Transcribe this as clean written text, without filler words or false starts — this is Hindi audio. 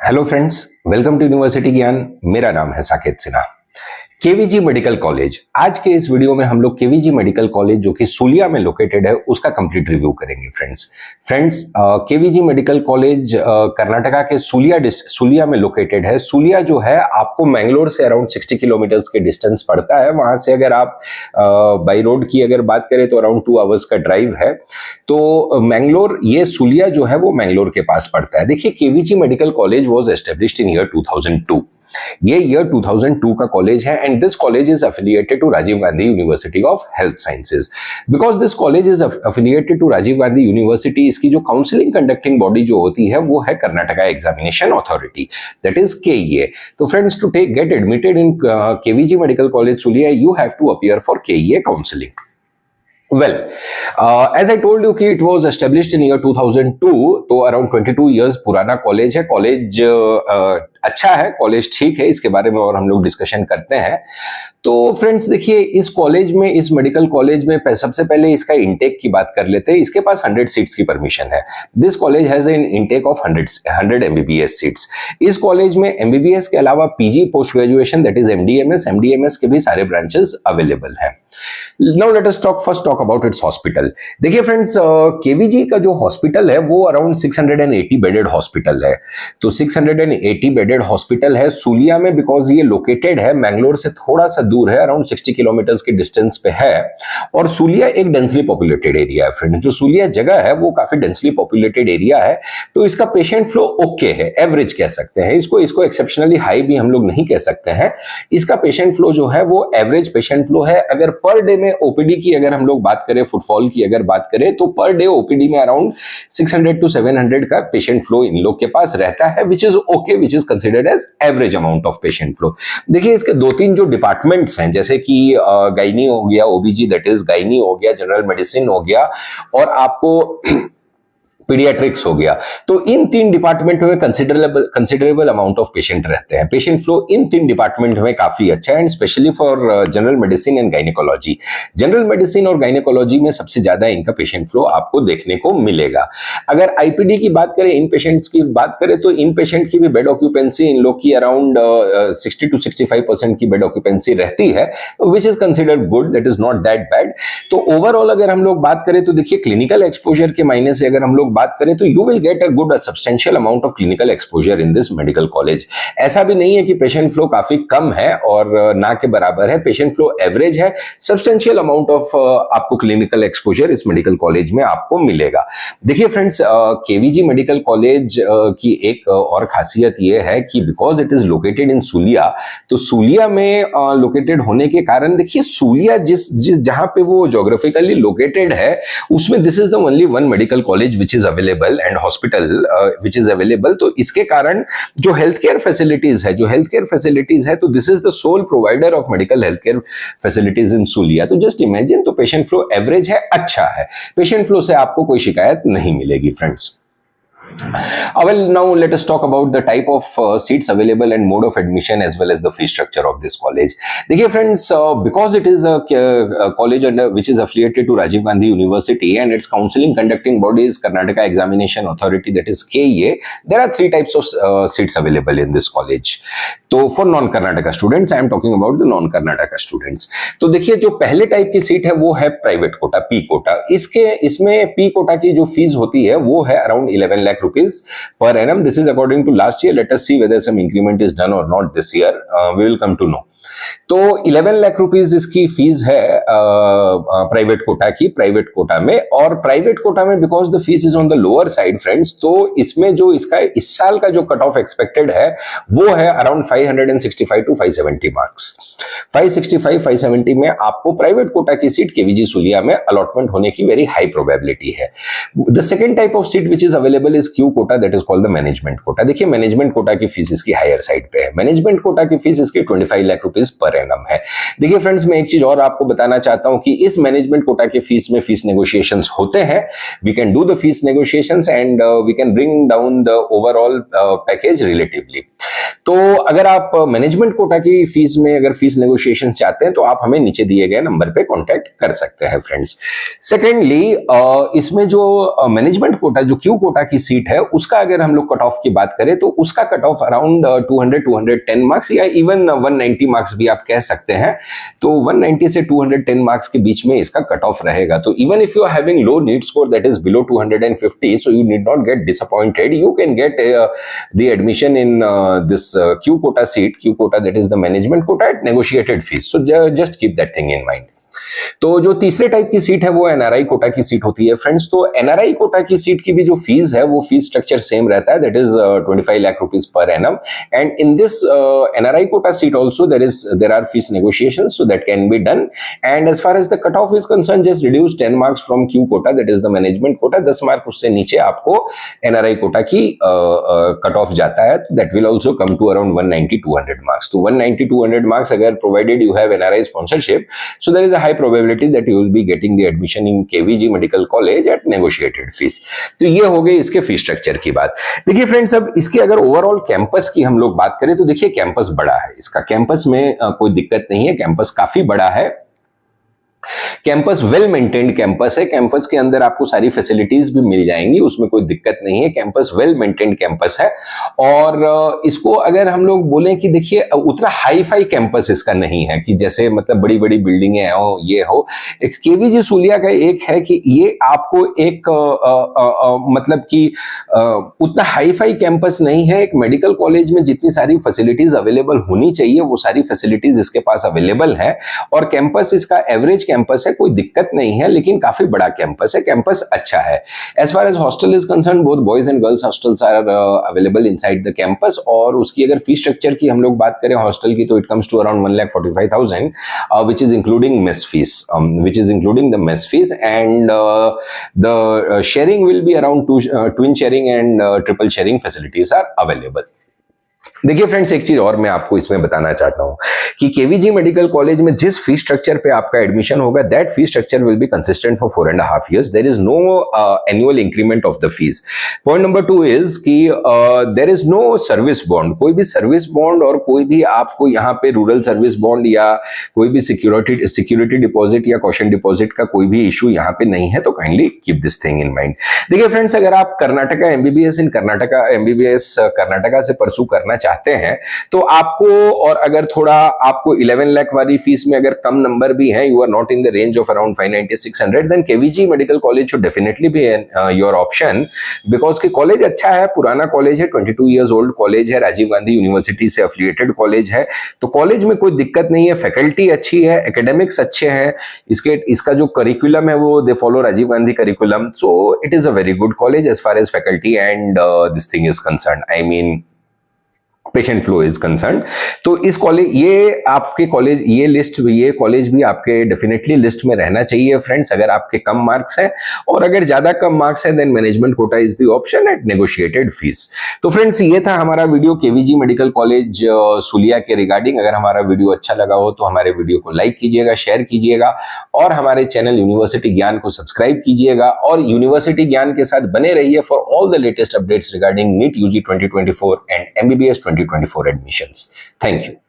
Hello friends, welcome to university Gyan. मेरा नाम है Saket Sinha. KVG medical college, आज के इस वीडियो में हम लोग केवीजी मेडिकल कॉलेज जो कि सूलिया में लोकेटेड है उसका कंप्लीट रिव्यू करेंगे। फ्रेंड्स केवीजी मेडिकल कॉलेज कर्नाटका के सूलिया में लोकेटेड है। सूलिया जो है आपको मैंगलोर से अराउंड 60 किलोमीटर्स के डिस्टेंस पड़ता है। वहां से अगर आप बाई रोड की अगर बात करें तो अराउंड 2 आवर्स का ड्राइव है। तो मैंगलोर, ये सूलिया जो है वो मैंगलोर के पास पड़ता है। देखिए, KVG medical college was established in year 2002। ये ईयर 2002 का कॉलेज है and this college is affiliated to Rajiv Gandhi university of health sciences. Because this college is affiliated to Rajiv Gandhi university, इसकी जो काउंसलिंग कंडक्टिंग बॉडी जो होती है वो है Karnataka examination authority, that is KEA. तो friends, to get admitted in KVG medical college Sullia you have to appear for KEA counselling. Well, as I told you कि it was established in year 2002, तो अराउंड 22 years पुराना कॉलेज है। कॉलेज अच्छा है, कॉलेज ठीक है, इसके बारे में और हम लोग डिस्कशन करते हैं। तो फ्रेंड्स देखिए, इस कॉलेज में, इस मेडिकल कॉलेज में सबसे पहले इसका इंटेक की बात कर लेते हैं। इसके पास 100 सीट्स की परमिशन है। This college has an intake of 100 MBBS seats. इस कॉलेज में एमबीबीएस के अलावा PG, post graduation that is MDMS के भी सारे ब्रांचेस अवेलेबल हैं। Now let us first talk about it's hospital. देखिए फ्रेंड्स, केवीजी का जो हॉस्पिटल है वो अराउंड 680 बेडेड हॉस्पिटल है। तो 680 बेडेड हॉस्पिटल है सूलिया में, बिकॉज ये लोकेटेड है मैंगलोर से थोड़ा सा दूर है, अराउंड 60 किलोमीटर्स के डिस्टेंस पे है। और सूलिया एक डेंसली पॉपुलेटेड एरिया है। फ्रेंड, जो सूलिया जगह है वो काफी डेंसली पॉपुलेटेड एरिया है। तो इसका पेशेंट फ्लो ओके है, एवरेज कह सकते हैं इसको एक्सेप्शनली हाई भी हम लोग नहीं कह सकते हैं। इसका पेशेंट फ्लो जो है वो एवरेज पेशेंट फ्लो है। अगर पर डे में ओपीडी की अगर हम लोग बात करें, फुटफॉल की अगर बात करें, तो पर डे ओपीडी में अराउंड 600 to 700 का पेशेंट फ्लो इन लोग के पास रहता है, which is okay, which is considered as average amount of patient flow. देखिए, इसके 2-3 जो डिपार्टमेंट्स हैं, जैसे कि गायनी हो गया, ओबीजी दैट इज गायनी हो गया, जनरल मेडिसिन हो गया, और आपको पीडियाट्रिक्स हो गया। तो इन 3 डिपार्टमेंट में कंसिडरेबल अमाउंट ऑफ पेशेंट रहते हैं। पेशेंट फ्लो इन 3 डिपार्टमेंट में काफी अच्छा है, and specially for general medicine and gynaecology. General medicine और गायनेकोलॉजी में सबसे ज्यादा इनका पेशेंट फ्लो आपको देखने को मिलेगा। अगर आईपीडी की बात करें, इन पेशेंट्स की बात करें, तो इन पेशेंट की भी बेड ऑक्यूपेंसी इन लोग की अराउंड 60 to 65% की बेड ऑक्यूपेंसी रहती है, which is considered good, that is not that bad. तो ओवरऑल अगर हम लोग बात करें तो देखिए, क्लिनिकल एक्सपोजर के मायने से अगर हम लोग बात करें तो you will get a good substantial amount of clinical exposure in this medical college. ऐसा भी नहीं है कि पेशेंट फ्लो काफी कम है और ना के बराबर है, पेशेंट फ्लो एवरेज है। सब्सटेंशियल अमाउंट ऑफ आपको क्लिनिकल एक्सपोजर इस मेडिकल कॉलेज में आपको मिलेगा। देखिए फ्रेंड्स, केवीजी मेडिकल कॉलेज की एक और खासियत यह है कि because it is located in Sullia, तो सूलिया में लोकेटेड होने के कारण देखिए, सूलिया जिस जहां पे वो ज्योग्राफिकली लोकेटेड है उसमें this is the only one medical college which is available and hospital which is available. तो इसके कारण जो हेल्थ केयर फैसिलिटीज है, तो this is the sole provider of medical health care facilities in Sullia. तो जस्ट इमेजिन, तो पेशेंट फ्लो एवरेज है, अच्छा है, पेशेंट फ्लो से आपको कोई शिकायत नहीं मिलेगी friends. Well, now let us talk about the type of seats available and mode of admission as well as the fee structure of this college. देखिए friends, because it is a college which is affiliated to Rajiv Gandhi University and its counseling conducting body is Karnataka Examination Authority, that is KEA, there are 3 types of seats available in this college. तो for non-Karnataka students, I am talking about the non-Karnataka students. तो देखिए, जो पहले टाइप की सीट है वो है प्राइवेट कोटा, पी कोटा। इसमें पी कोटा की जो फीस होती है वो है around 11 lakh rupees per annum. This is according to last year. Let us see whether some increment is done or not this year. We will come to know. तो 11 लाख रुपीस इसकी फीस है प्राइवेट कोटा की, प्राइवेट कोटा में। और प्राइवेट कोटा में because the fees is on the lower side friends, तो इसमें जो इसका इस साल का जो कट ऑफ एक्सपेक्टेड है वो है अराउंड 565 to 570 मार्क्स। 565-570 में आपको प्राइवेट कोटा की सीट केवीजी सूलिया में अलॉटमेंट होने की वेरी हाई प्रोबेबिलिटी है। The second type of seat which is available is Q quota, that is called the management quota. देखिए, मैनेजमेंट कोटा की फीस इसकी हायर साइड पे है। मैनेजमेंट कोटा की फीस इसकी 25 लाख रुपीस पर एनम है। देखिए फ्रेंड्स, मैं एक चीज और आपको बताना चाहता हूं कि इस मैनेजमेंट कोटा के फीस में फीस नेगोशिएशंस होते हैं। We can do the fees negotiations and we can bring down the overall package relatively. तो अगर आप मैनेजमेंट कोटा की फीस में अगर फीस नेगोशिएशन चाहते हैं तो आप हमें नीचे दिए गए नंबर पे कांटेक्ट कर सकते हैं फ्रेंड्स। सेकेंडली, इसमें जो मैनेजमेंट कोटा, जो क्यू कोटा की सीट सीट है उसका अगर हम लोग कट ऑफ की बात करें तो उसका कट ऑफ अराउंड 200-210 मार्क्स या इवन 190 मार्क्स भी आप कह सकते हैं। तो 190 से 210 मार्क्स के बीच में इसका कट ऑफ रहेगा। तो even if you are having low NEET score that is below 250, so you need not get disappointed. You can get the admission in this Q quota seat. Q quota, that is the management quota at negotiated fees. So just keep that thing in mind. तो जो तीसरे टाइप की सीट है वो एनआरआई कोटा की सीट होती है फ्रेंड्स। तो एनआरआई कोटा की सीट की भी जो फीस है वो फीस स्ट्रक्चर सेम रहता है, that is 25 lakh rupees per annum. And in this NRI quota seat also there are fees negotiation, so that can be done. And as far as the cut off is concern, just reduce 10 marks from Q quota, that is the management quota. 10 mark उससे नीचे आपको एनआरआई कोटा की कट ऑफ जाता है, तो that will also come to around 190-200 marks. तो 190-200 मार्क्स अगर provided you have NRI sponsorship, so there is a high probability that you will be getting the admission in KVG Medical College at negotiated fees। तो ये हो गई इसके फीस स्ट्रक्चर की बात। देखिए फ्रेंड्स, अब इसके अगर ओवरऑल कैंपस की हम लोग बात करें तो देखिए कैंपस बड़ा है, इसका कैंपस में कोई दिक्कत नहीं है, कैंपस काफी बड़ा है। कैंपस वेल मेंटेन्ड कैंपस है, कैंपस के अंदर आपको सारी फैसिलिटीज भी मिल जाएंगी, उसमें कोई दिक्कत नहीं है। कैंपस वेल मेंटेन्ड कैंपस है और इसको अगर हम लोग बोलें कि देखिए उतना हाई फाई कैंपस इसका नहीं है कि जैसे मतलब बड़ी बड़ी बिल्डिंगें हो ये हो। केवीजी सूलिया का एक है कि ये आपको एक मतलब कि उतना हाई फाई कैंपस नहीं है। एक मेडिकल कॉलेज में जितनी सारी फैसिलिटीज अवेलेबल होनी चाहिए वो सारी फैसिलिटीज इसके पास अवेलेबल है और कैंपस इसका एवरेज कैंपस है, कोई दिक्कत नहीं है, लेकिन काफी बड़ा कैंपस है, कैंपस अच्छा है। As far as hostel is concern, both boys and girls hostels are available inside the campus. और उसकी अगर फीस स्ट्रक्चर की हम लोग बात करें हॉस्टल की तो it comes to around 1,45,000 which is including mess fees, which is including the mess fees, and the sharing will be around twin sharing and triple sharing facilities are available। देखिए फ्रेंड्स, एक चीज और मैं आपको इसमें बताना चाहता हूं कि केवीजी मेडिकल कॉलेज में जिस फीस स्ट्रक्चर पे आपका एडमिशन होगा that fees structure will be consistent for 4.5 years। There is no annual increment of the fees. Point number 2 is कि there is no service bond, कोई भी सर्विस बॉन्ड और कोई भी आपको यहाँ पे रूरल सर्विस बॉन्ड या कोई भी सिक्योरिटी डिपॉजिट या कॉशन डिपॉजिट का कोई भी इशू यहाँ पे नहीं है। तो kindly keep this thing in mind. देखिए फ्रेंड्स, अगर आप कर्नाटका एमबीबीएस इन कर्नाटका एमबीबीएस कर्नाटका से परसू करना चाहते हैं तो आपको, और अगर थोड़ा आपको 11 लाख वाली फीस में अगर कम नंबर भी है, you are not in the range of around 590-600, then KVG medical college should definitely be your option, because कि कॉलेज अच्छा है, पुराना कॉलेज है, 22 इयर्स ओल्ड कॉलेज है, राजीव गांधी यूनिवर्सिटी से एफिलिएटेड कॉलेज है। तो कॉलेज में कोई दिक्कत नहीं है, फैकल्टी अच्छी है, एकेडमिक्स अच्छे हैं, इसका जो करिकुलम है वो they follow Rajiv Gandhi curriculum. So it is a very good college as far as faculty and this thing is concern, I mean patient flow is concern. तो इस कॉलेज, ये आपके कॉलेज, ये कॉलेज भी आपके डेफिनेटली लिस्ट में रहना चाहिए फ्रेंड्स, अगर आपके कम मार्क्स हैं। और अगर ज्यादा कम मार्क्स है then management quota is the option at negotiated fees. तो फ्रेंड्स, ये था हमारा video KVG medical college Sullia के रिगार्डिंग। अगर हमारा वीडियो अच्छा लगा हो तो हमारे वीडियो को लाइक कीजिएगा, शेयर कीजिएगा और हमारे चैनल यूनिवर्सिटी ज्ञान को सब्सक्राइब कीजिएगा और यूनिवर्सिटी ज्ञान के साथ बने रहिए for all the latest updates regarding NEET UG 2024 and MBBS 2024 admissions. Thank you.